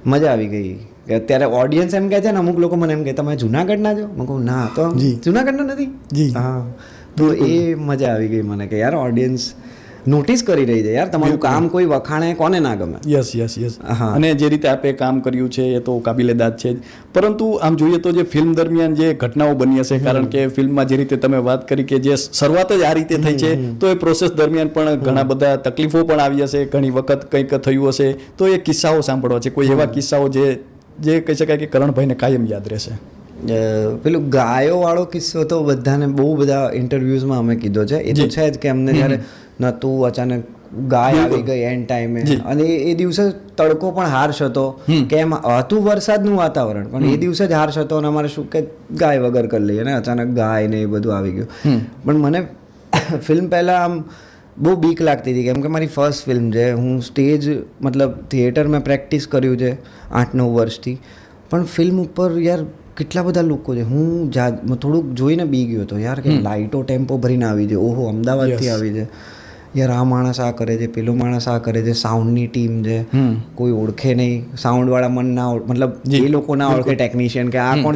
મજા આવી ગઈ કે અત્યારે ઓડિયન્સ એમ કહે છે ને, અમુક લોકો મને એમ કહે તમે જુનાગઢના છો, મેં કહું ના તો જુનાગઢના નથી. હા, તો એ મજા આવી ગઈ મને કે યાર ઓડિયન્સ નોટિસ કરી રહી છે યાર, તમારું કામ કોઈ વખાણે કોને ના ગમે. Yes yes yes. અને જે રીતે આપે કામ કર્યું છે એ તો કાબિલે દાદ છે જ. પરંતુ આમ જોઈએ તો જે ફિલ્મ દરમિયાન જે ઘટનાઓ બની હશે, કારણ કે ફિલ્મમાં જે રીતે તમે વાત કરી કે જે શરૂઆત જ આ રીતે થઈ છે, તો એ પ્રોસેસ દરમિયાન પણ ઘણા બધા તકલીફો પણ આવી હશે, ઘણી વખત કંઈક થયું હશે, તો એ કિસ્સાઓ સાંભળવા છે. કોઈ એવા કિસ્સાઓ જે કહી શકાય કે કરણભાઈને કાયમ યાદ રહેશે? પેલું ગાયો વાળો કિસ્સો તો બધાને બહુ બધા ઇન્ટરવ્યુઝમાં અમે કીધો છે. એ તો છે જ કે અમને જ્યારે નહોતું, અચાનક ગાય આવી ગઈ એન્ડ ટાઈમે, અને એ દિવસે તડકો પણ હાર્શ હતો, કેમ હતું વરસાદનું વાતાવરણ, પણ એ દિવસે જ હાર્શ હતો અને અમારે શું કે ગાય વગર કરી લઈએ ને અચાનક ગાય ને એ બધું આવી ગયું. પણ મને ફિલ્મ પહેલાં આમ બહુ બીક લાગતી હતી, કેમ કે મારી ફર્સ્ટ ફિલ્મ છે. હું સ્ટેજ મતલબ થિયેટર મેં પ્રેક્ટિસ કર્યું છે 8-9 વર્ષથી, પણ ફિલ્મ ઉપર યાર કેટલા બધા લોકો છે. હું થોડુંક જોઈને બી ગયો હતો યાર કે લાઇટો ટેમ્પો ભરીને આવી છે, ઓહો અમદાવાદથી આવી છે યાર, આ માણસ આ કરે છે, પેલો માણસ આ કરે છે, સાઉન્ડની ટીમ છે, કોઈ ઓળખે નહીં, સાઉન્ડવાળા મન ના મતલબ એ લોકો ના ઓળખે ટેકનિશિયન કે આ કોણ